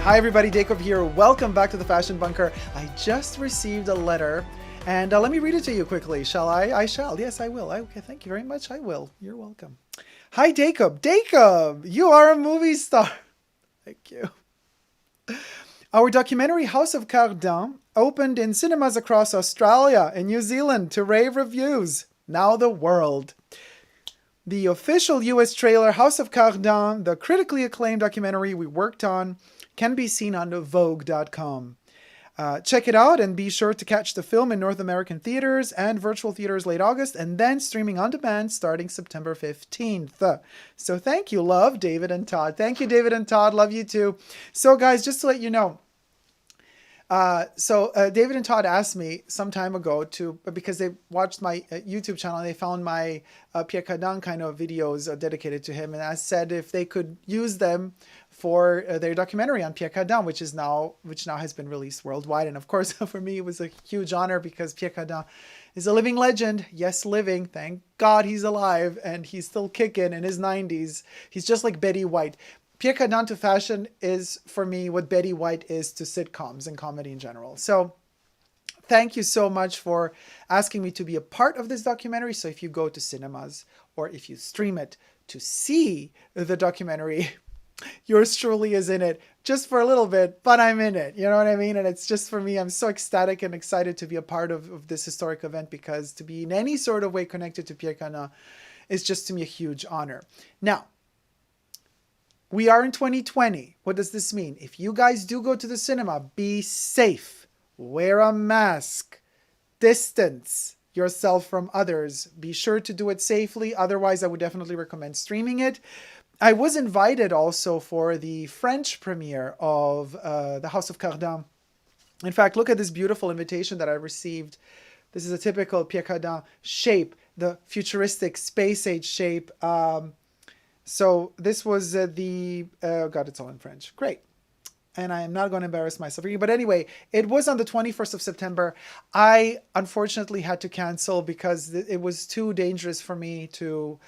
Hi everybody, Dacob here. Welcome back to the Fashion Bunker. I just received a letter and let me read it to you quickly. Shall I? I shall. Yes, I will. Okay, thank you very much. I will. You're welcome. Hi Dacob. Dacob, you are a movie star. Thank you. Our documentary House of Cardin opened in cinemas across Australia and New Zealand to rave reviews. Now the world. The official US trailer House of Cardin, the critically acclaimed documentary we worked on, can be seen on Vogue.com. Check it out and be sure to catch the film in North American theaters and virtual theaters late August and then streaming on demand starting September 15th. So thank you, love, David and Todd. Thank you, David and Todd. Love you too. So guys, just to let you know, David and Todd asked me some time ago because they watched my YouTube channel and they found my Pierre Cardin kind of videos dedicated to him, and I said if they could use them for their documentary on Pierre Cardin, which now has been released worldwide. And of course, for me, it was a huge honor because Pierre Cardin is a living legend. Yes, living. Thank God he's alive and he's still kicking in his 90s. He's just like Betty White. Pierre Cardin to fashion is, for me, what Betty White is to sitcoms and comedy in general. So thank you so much for asking me to be a part of this documentary. So if you go to cinemas or if you stream it to see the documentary, yours truly is in it just for a little bit, but I'm in it. You know what I mean? And it's just for me, I'm so ecstatic and excited to be a part of this historic event because to be in any sort of way connected to Pierre Cardin is just to me a huge honor. Now, we are in 2020. What does this mean? If you guys do go to the cinema, be safe, wear a mask, distance yourself from others. Be sure to do it safely. Otherwise, I would definitely recommend streaming it. I was invited also for the French premiere of the House of Cardin. In fact, look at this beautiful invitation that I received. This is a typical Pierre Cardin shape, the futuristic space age shape. So this was God, it's all in French. Great. And I am not going to embarrass myself here. But anyway, it was on the 21st of September. I unfortunately had to cancel because it was too dangerous for me to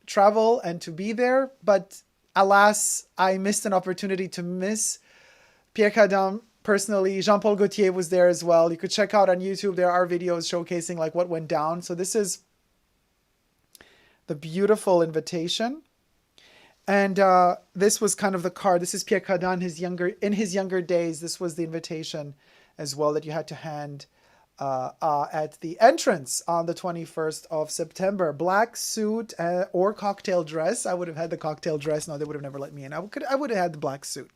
travel and to be there. But alas, I missed an opportunity to miss Pierre Cardin personally. Jean-Paul Gaultier was there as well. You could check out on YouTube. There are videos showcasing like what went down. So this is the beautiful invitation. And this was kind of the card. This is Pierre Cardin in his younger days. This was the invitation as well that you had to hand at the entrance on the 21st of September. Black suit or cocktail dress. I would have had the cocktail dress. No, they would have never let me in. I would have had the black suit.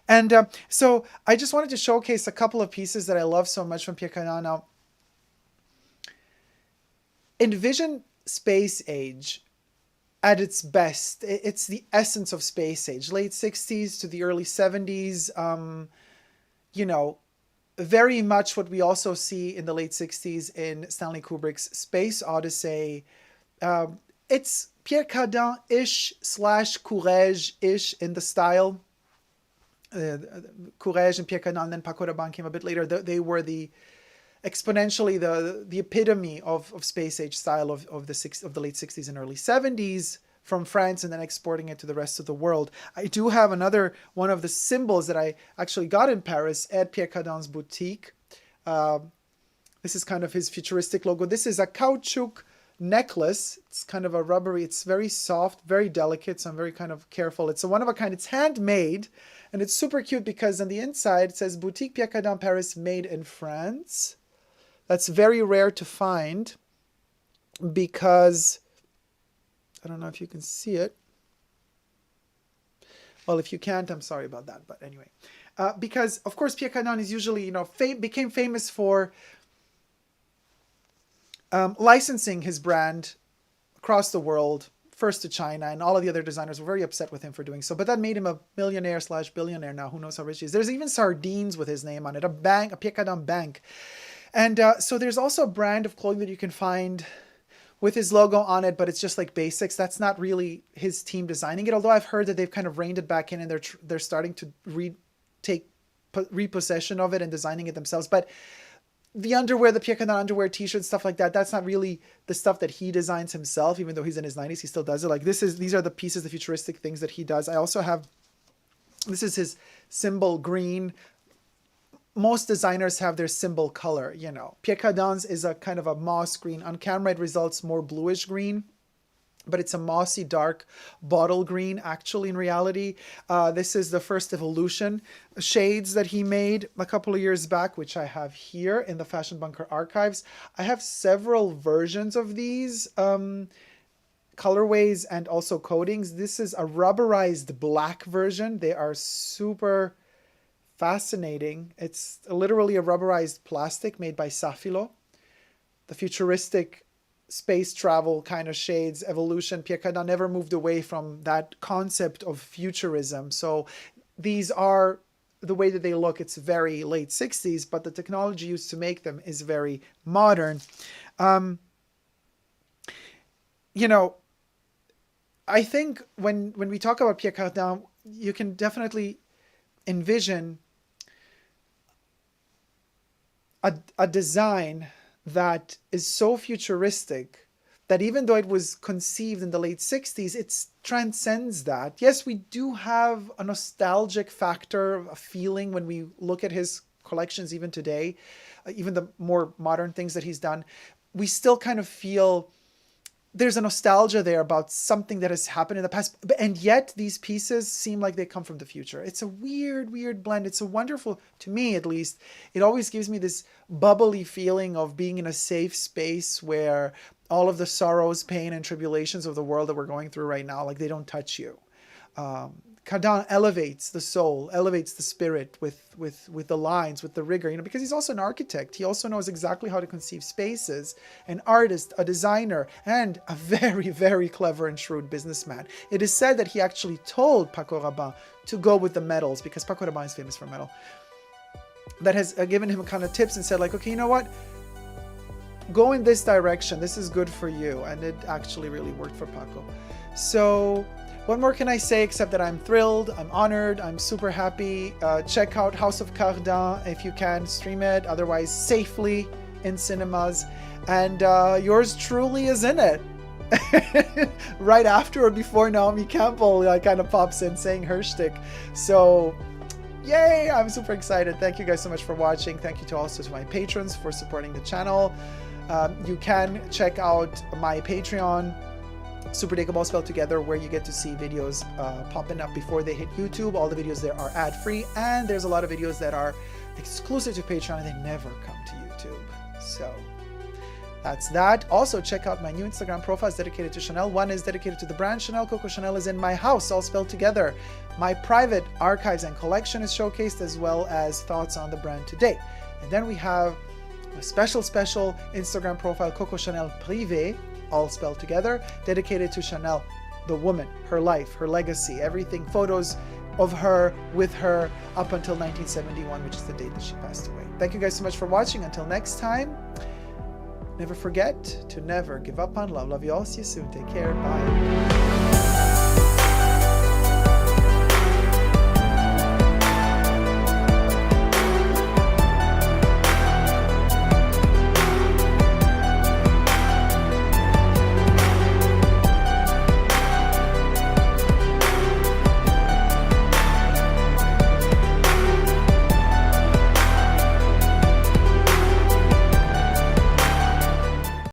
And so I just wanted to showcase a couple of pieces that I love so much from Pierre Cardin. Now, envision space age at its best. It's the essence of space age, late 60s to the early 70s. Very much what we also see in the late 60s in Stanley Kubrick's Space Odyssey. It's Pierre Cardin-ish / Courrèges-ish in the style. Courrèges and Pierre Cardin, and then Paco Rabanne came a bit later. They were exponentially the epitome of space age style of the late 60s and early 70s from France, and then exporting it to the rest of the world. I do have another one of the symbols that I actually got in Paris at Pierre Cardin's boutique. This is kind of his futuristic logo. This is a caoutchouc necklace. It's kind of a rubbery, it's very soft, very delicate, so I'm very kind of careful. It's a one of a kind, it's handmade, and it's super cute because on the inside it says Boutique Pierre Cardin Paris, made in France. That's very rare to find because, I don't know if you can see it. Well, if you can't, I'm sorry about that. But anyway, because of course Pierre Cardin is usually, became famous for licensing his brand across the world, first to China, and all of the other designers were very upset with him for doing so. But that made him a millionaire / billionaire now. Who knows how rich he is. There's even sardines with his name on it, a Pierre Cardin bank. And so there's also a brand of clothing that you can find with his logo on it, but it's just like basics. That's not really his team designing it, although I've heard that they've kind of reined it back in and they're starting to take repossession of it and designing it themselves. But the underwear, the Pierre Cardin underwear, t-shirts, stuff like that, that's not really the stuff that he designs himself, even though he's in his 90s, he still does it. Like these are the pieces, the futuristic things that he does. I also have, this is his symbol green. Most designers have their symbol color, you know. Pierre Cardin's is a kind of a moss green. On camera, it results more bluish green, but it's a mossy, dark bottle green, actually, in reality. This is the first Evolution shades that he made a couple of years back, which I have here in the Fashion Bunker archives. I have several versions of these colorways and also coatings. This is a rubberized black version. They are super fascinating. It's literally a rubberized plastic made by Safilo. The futuristic space travel kind of shades, Evolution. Pierre Cardin never moved away from that concept of futurism. So these are the way that they look. It's very late 60s, but the technology used to make them is very modern. You know, I think when we talk about Pierre Cardin, you can definitely envision a design that is so futuristic that even though it was conceived in the late 60s, it transcends that. Yes, we do have a nostalgic factor, a feeling when we look at his collections even today, even the more modern things that he's done. We still kind of feel there's a nostalgia there about something that has happened in the past, and yet these pieces seem like they come from the future. It's a weird, weird blend. It's a wonderful, to me at least, it always gives me this bubbly feeling of being in a safe space where all of the sorrows, pain, and tribulations of the world that we're going through right now, like they don't touch you. Cardin elevates the soul, elevates the spirit with the lines, with the rigor, you know, because he's also an architect. He also knows exactly how to conceive spaces, an artist, a designer, and a very, very clever and shrewd businessman. It is said that he actually told Paco Rabanne to go with the metals, because Paco Rabanne is famous for metal. That has given him kind of tips and said, like, okay, you know what? Go in this direction. This is good for you. And it actually really worked for Paco. So what more can I say except that I'm thrilled, I'm honored, I'm super happy. Check out House of Cardin if you can, stream it, otherwise safely in cinemas. And yours truly is in it. Right after or before Naomi Campbell kind of pops in saying her shtick. So yay, I'm super excited. Thank you guys so much for watching. Thank you also to my patrons for supporting the channel. You can check out my Patreon, SUPERDACOB all spelled together, where you get to see videos popping up before they hit YouTube. All the videos there are ad-free, and there's a lot of videos that are exclusive to Patreon and they never come to YouTube. So that's that. Also, check out my new Instagram profiles dedicated to Chanel. One is dedicated to the brand Chanel. Coco Chanel is in my house, all spelled together. My private archives and collection is showcased, as well as thoughts on the brand today. And then we have a special Instagram profile, Coco Chanel Privé, all spelled together, dedicated to Chanel, the woman, her life, her legacy, everything, photos of her, with her, up until 1971, which is the date that she passed away. Thank you guys so much for watching. Until next time, never forget to never give up on love. Love you all. See you soon. Take care. Bye.